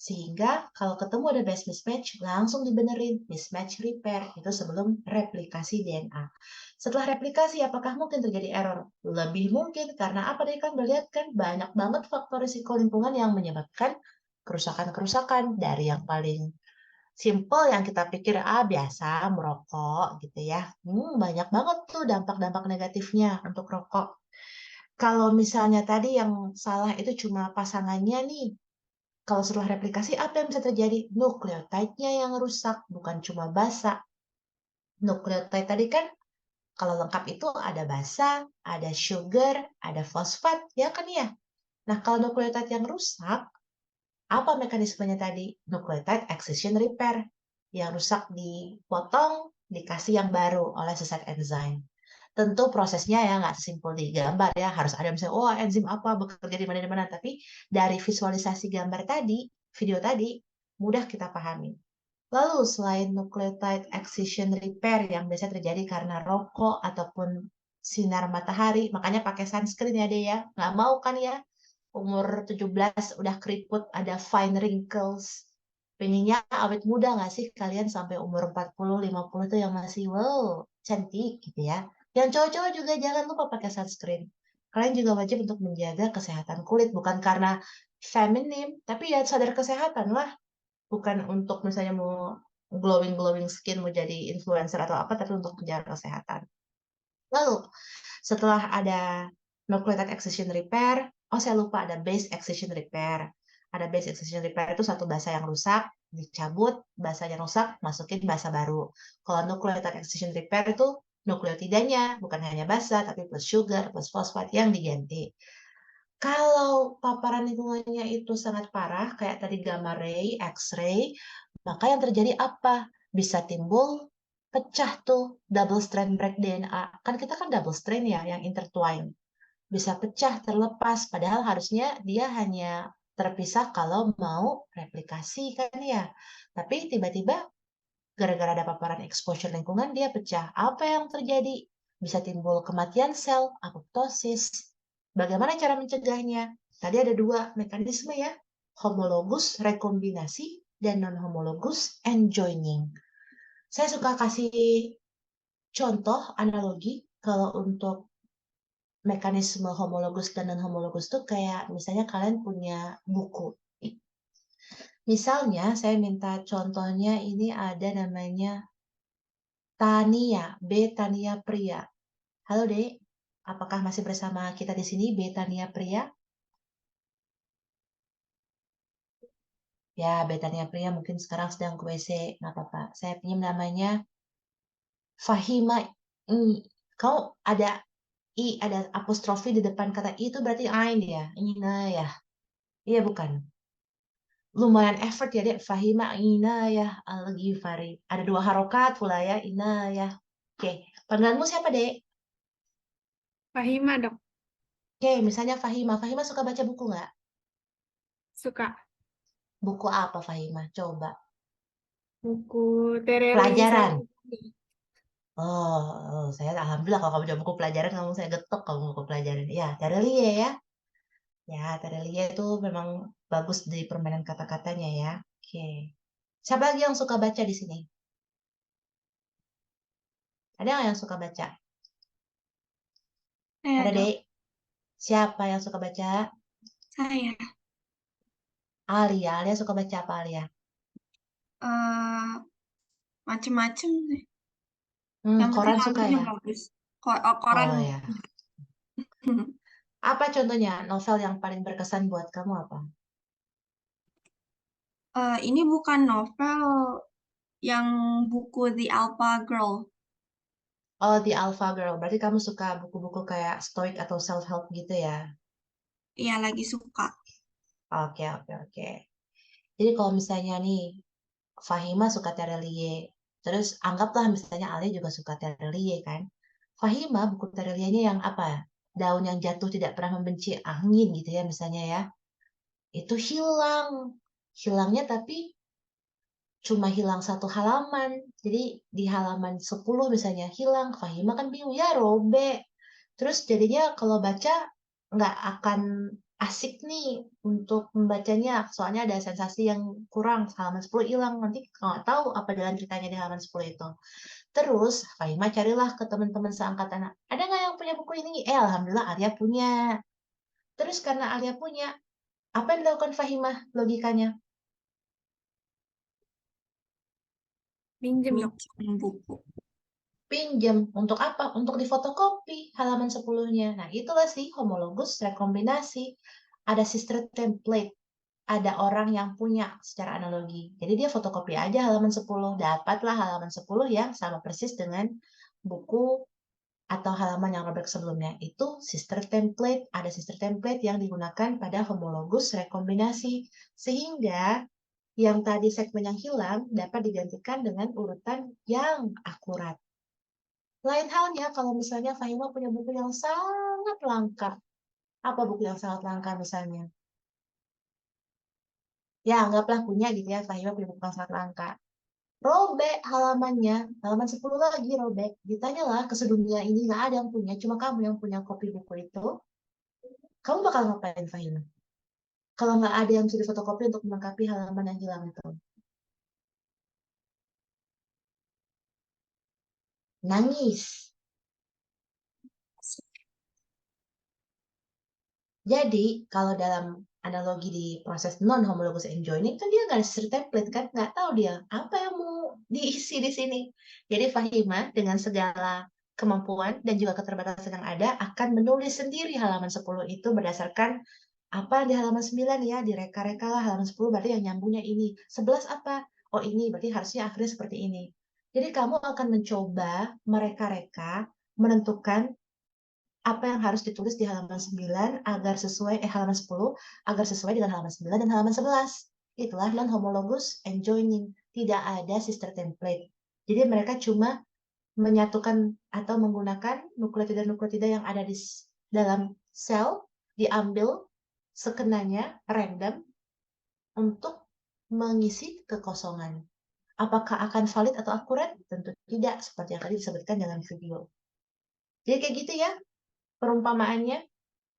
Sehingga kalau ketemu ada base mismatch, langsung dibenerin mismatch repair, itu sebelum replikasi DNA. Setelah replikasi, apakah mungkin terjadi error? Lebih mungkin, karena apa deh kan melihat kan banyak banget faktor risiko lingkungan yang menyebabkan kerusakan-kerusakan, dari yang paling simple yang kita pikir biasa merokok gitu ya. Banyak banget tuh dampak-dampak negatifnya untuk rokok. Kalau misalnya tadi yang salah itu cuma pasangannya nih, kalau setelah replikasi apa yang bisa terjadi? Nukleotidnya yang rusak, bukan cuma basa. Nukleotid tadi kan kalau lengkap itu ada basa, ada sugar, ada fosfat, ya kan ya? Nah, kalau nukleotid yang rusak, apa mekanismenya tadi? Nucleotide excision repair. Yang rusak dipotong, dikasih yang baru oleh sesat enzim. Tentu prosesnya ya nggak sesimpel di gambar ya, harus ada misalnya, enzim apa bekerja di mana-mana, tapi dari visualisasi gambar tadi, video tadi, mudah kita pahami. Lalu selain nucleotide excision repair yang biasa terjadi karena rokok ataupun sinar matahari, makanya pakai sunscreen ya deh ya, nggak mau kan ya, umur 17 udah keriput, ada fine wrinkles. Pengennya awet muda nggak sih kalian sampai umur 40-50 tuh yang masih wow, cantik gitu ya. Yang cowok-cowok juga jangan lupa pakai sunscreen. Kalian juga wajib untuk menjaga kesehatan kulit, bukan karena feminim, tapi ya sadar kesehatan lah. Bukan untuk misalnya mau glowing skin, mau jadi influencer atau apa, tapi untuk menjaga kesehatan. Lalu, setelah ada nucleotide excision repair, saya lupa ada base excision repair. Ada base excision repair itu satu basa yang rusak, dicabut, basanya rusak, masukin basa baru. Kalau nucleotide excision repair itu nukleotidanya, bukan hanya basa, tapi plus sugar, plus fosfat yang diganti. Kalau paparan lingkungannya itu sangat parah, kayak tadi gamma ray, X-ray, maka yang terjadi apa? Bisa timbul pecah tuh double strand break DNA. Kan kita kan double strand ya, yang intertwine. Bisa pecah, terlepas, padahal harusnya dia hanya terpisah kalau mau replikasi kan ya. Tapi tiba-tiba gara-gara ada paparan exposure lingkungan dia pecah. Apa yang terjadi? Bisa timbul kematian sel, apoptosis. Bagaimana cara mencegahnya? Tadi ada dua mekanisme ya, homologus rekombinasi dan non-homologus enjoining. Saya suka kasih contoh analogi kalau untuk mekanisme homologus dan non-homologus itu kayak misalnya kalian punya buku. Misalnya saya minta contohnya ini ada namanya Tania, B. Tania Pria. Halo Dek, apakah masih bersama kita di sini B. Tania Pria? Ya, B. Tania Pria mungkin sekarang sedang ke WC, nggak apa-apa. Saya pinjam namanya Fahima. Kau ada I, ada apostrofi di depan kata I itu berarti Ain ya? Ina ya? Iya bukan? Lumayan effort ya Dek. Fahima Ina ya Al-Ghifari. Ada dua harokat pula ya, Ina ya. Oke, panggilanmu siapa Dek?
Fahima, Dok.
Oke, misalnya Fahima. Fahima suka baca buku nggak?
Suka
Buku apa Fahima? Coba.
buku Terelie
Pelajaran.
Sarjani.
Saya alhamdulillah kalau kamu baca buku pelajaran, kamu saya getok kamu buku pelajaran. Ya, Terelie ya. Ya, Terelie itu memang bagus di permainan kata-katanya ya. Oke. Siapa lagi yang suka baca di sini? Ada nggak yang suka baca? Ada
Dok.
Dek. Siapa yang suka baca?
Saya
Alia. Alia suka baca apa Alia?
macem-macem sih. Yang penting
Koran suka
lagunya
ya?
bagus. Koran.
Oh ya. Apa contohnya novel yang paling berkesan buat kamu apa?
Ini bukan novel, yang buku The Alpha Girl.
Oh, The Alpha Girl. Berarti kamu suka buku-buku kayak stoic atau self-help gitu ya?
Iya, lagi suka.
Oke, oke, oke. Jadi kalau misalnya nih, Fahima suka Terelie, terus anggaplah misalnya Ali juga suka Terelie kan? Fahima buku Terelienya yang apa? Daun yang jatuh tidak pernah membenci angin gitu ya misalnya ya. Itu hilang. Hilangnya tapi cuma hilang satu halaman. Jadi di halaman 10 misalnya hilang. Fahima kan bingung ya robek. Terus jadinya kalau baca nggak akan asik nih untuk membacanya. Soalnya ada sensasi yang kurang. Halaman 10 hilang. Nanti nggak tahu apa jalan ceritanya di halaman 10 itu. Terus Fahima carilah ke teman-teman seangkatan. Ada nggak yang punya buku ini? Alhamdulillah Arya punya. Terus karena Arya punya, apa yang dilakukan Fahima logikanya?
Pinjem, Dok.
Minjem buku.
Pinjam. Untuk apa? Untuk difotokopi halaman 10-nya. Nah, itulah sih homologus rekombinasi. Ada sister template. Ada orang yang punya secara analogi. Jadi dia fotokopi aja halaman 10. Dapatlah halaman 10 yang sama persis dengan buku atau halaman yang robek sebelumnya. Itu sister template. Ada sister template yang digunakan pada homologus rekombinasi. Sehingga yang tadi segmen yang hilang dapat digantikan dengan urutan yang akurat. Lain halnya kalau misalnya Fahima punya buku yang sangat langka. Apa buku yang sangat langka misalnya? Ya, anggaplah punya gitu ya, Fahima punya buku yang sangat langka. Robek halamannya, halaman 10 lagi robek. Ditanyalah ke sedunia ini nggak ada yang punya, cuma kamu yang punya kopi buku itu. Kamu bakal ngapain Fahima? Kalau nggak ada yang bisa difotokopi untuk melengkapi halaman yang hilang itu. Nangis. Jadi, kalau dalam analogi di proses non-homologous end joining, kan dia nggak ada sister template kan, nggak tahu dia apa yang mau diisi di sini. Jadi Fahima dengan segala kemampuan dan juga keterbatasan yang ada akan menulis sendiri halaman 10 itu berdasarkan apa di halaman 9 ya, direka-reka lah halaman 10 berarti yang nyambungnya ini. 11 apa? Oh ini, berarti harusnya akhirnya seperti ini. Jadi kamu akan mencoba mereka-reka, menentukan apa yang harus ditulis di halaman 9 agar sesuai halaman 10 agar sesuai dengan halaman 9 dan halaman 11. Itulah non-homologous and joining. Tidak ada sister template. Jadi mereka cuma menyatukan atau menggunakan nukleotida-nukleotida yang ada di dalam sel, diambil sekenanya random untuk mengisi kekosongan. Apakah akan valid atau akurat? Tentu tidak, seperti yang tadi disebutkan dalam video. Jadi kayak gitu ya perumpamaannya,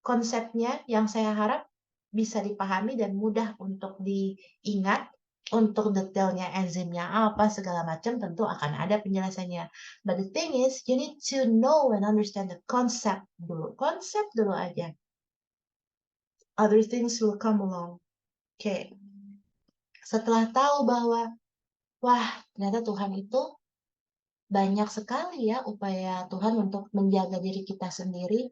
konsepnya yang saya harap bisa dipahami dan mudah untuk diingat. Untuk detailnya enzimnya apa segala macam tentu akan ada penjelasannya. But the thing is, you need to know and understand the concept dulu. Konsep dulu aja. Other things will come along. Oke. Setelah tahu bahwa, wah, ternyata Tuhan itu banyak sekali ya upaya Tuhan untuk menjaga diri kita sendiri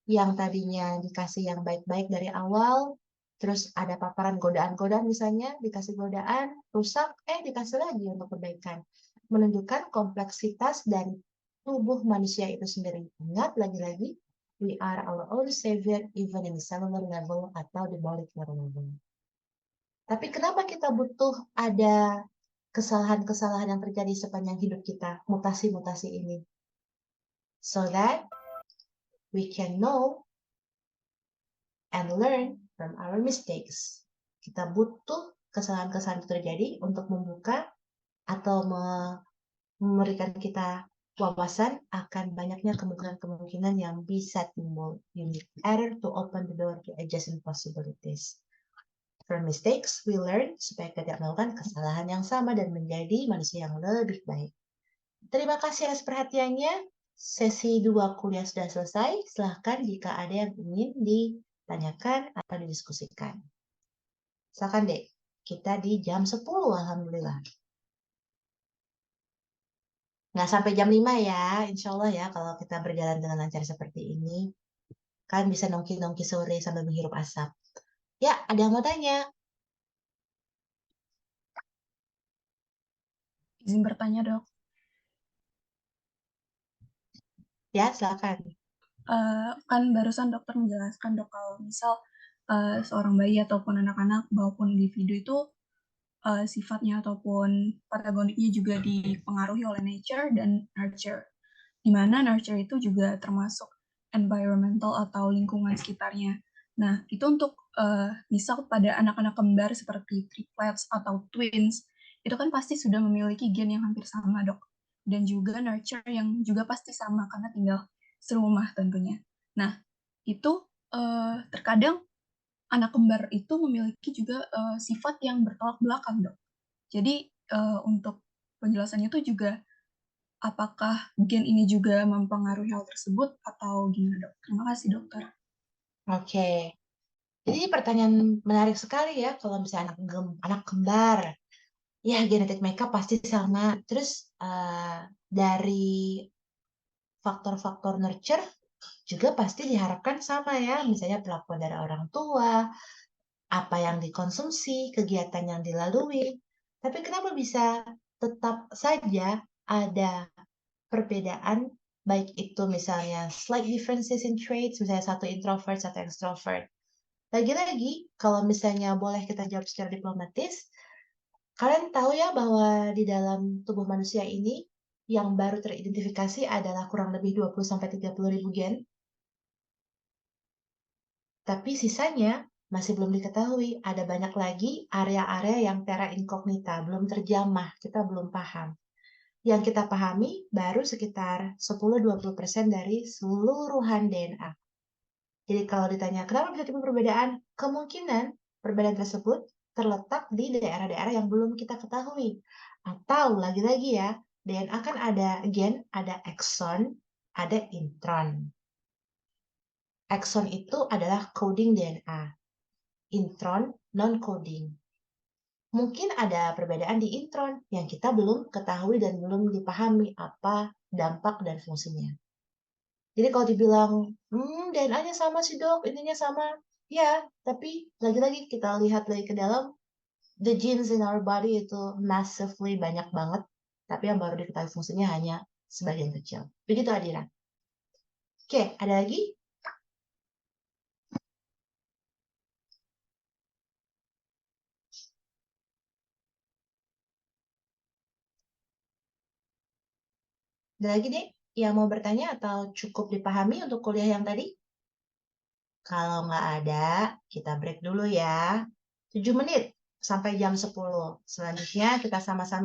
yang tadinya dikasih yang baik-baik dari awal, terus ada paparan godaan-godaan misalnya, dikasih godaan, rusak, dikasih lagi untuk perbaikan. Menunjukkan kompleksitas dari tubuh manusia itu sendiri. Ingat lagi-lagi, we are our own savior even in the cellular level atau the molecular level. Tapi kenapa kita butuh ada kesalahan-kesalahan yang terjadi sepanjang hidup kita, mutasi-mutasi ini? So that we can know and learn from our mistakes. Kita butuh kesalahan-kesalahan itu terjadi untuk membuka atau memberikan kita wawasan akan banyaknya kemungkinan-kemungkinan yang bisa timbul. You need error to open the door to adjacent possibilities. From mistakes, we learn supaya kita tidak melakukan kesalahan yang sama dan menjadi manusia yang lebih baik. Terima kasih atas perhatiannya. Sesi 2 kuliah sudah selesai. Silahkan jika ada yang ingin ditanyakan atau didiskusikan. Silakan deh, kita di jam 10, alhamdulillah. Nggak sampai jam 5 ya, insya Allah ya kalau kita berjalan dengan lancar seperti ini. Kan bisa nongki-nongki sore sambil menghirup asap. Ya, ada yang mau tanya?
Izin bertanya, Dok.
Ya, silakan.
Kan barusan dokter menjelaskan, Dok, kalau misal seorang bayi ataupun anak-anak maupun individu itu sifatnya ataupun patagoniknya juga dipengaruhi oleh nature dan nurture. Di mana nurture itu juga termasuk environmental atau lingkungan sekitarnya. Nah, itu untuk misal pada anak-anak kembar seperti triplets atau twins, itu kan pasti sudah memiliki gen yang hampir sama, Dok. Dan juga nurture yang juga pasti sama karena tinggal serumah tentunya. Nah, itu terkadang anak kembar itu memiliki juga sifat yang bertolak belakang, Dok. Jadi untuk penjelasannya itu juga apakah gen ini juga mempengaruhi hal tersebut atau gimana, Dok? Terima kasih, Dokter.
Oke. Jadi pertanyaan menarik sekali ya kalau misalnya anak kembar. Ya, genetik mereka pasti sama. Terus dari faktor-faktor nurture juga pasti diharapkan sama ya. Misalnya perlakuan dari orang tua, apa yang dikonsumsi, kegiatan yang dilalui. Tapi kenapa bisa tetap saja ada perbedaan, baik itu misalnya slight differences in traits, misalnya satu introvert, satu extrovert. Lagi-lagi, kalau misalnya boleh kita jawab secara diplomatis, kalian tahu ya bahwa di dalam tubuh manusia ini yang baru teridentifikasi adalah kurang lebih 20-30 ribu gen. Tapi sisanya masih belum diketahui. Ada banyak lagi area-area yang terra incognita, belum terjamah, kita belum paham. Yang kita pahami baru sekitar 10-20% dari seluruhan DNA. Jadi kalau ditanya kenapa bisa timbul perbedaan, kemungkinan perbedaan tersebut terletak di daerah-daerah yang belum kita ketahui. Atau lagi-lagi ya, DNA kan ada gen, ada exon, ada intron. Exon itu adalah coding DNA. Intron non-coding. Mungkin ada perbedaan di intron yang kita belum ketahui dan belum dipahami apa dampak dan fungsinya. Jadi kalau dibilang, DNA-nya sama sih dok, ininya sama. Ya, tapi lagi-lagi kita lihat lagi ke dalam, the genes in our body itu massively banyak banget, tapi yang baru diketahui fungsinya hanya sebagian kecil. Begitu Adira. Oke, ada lagi? Ada lagi deh yang mau bertanya atau cukup dipahami untuk kuliah yang tadi? Kalau nggak ada, kita break dulu ya. 7 menit sampai jam 10. Selanjutnya kita sama-sama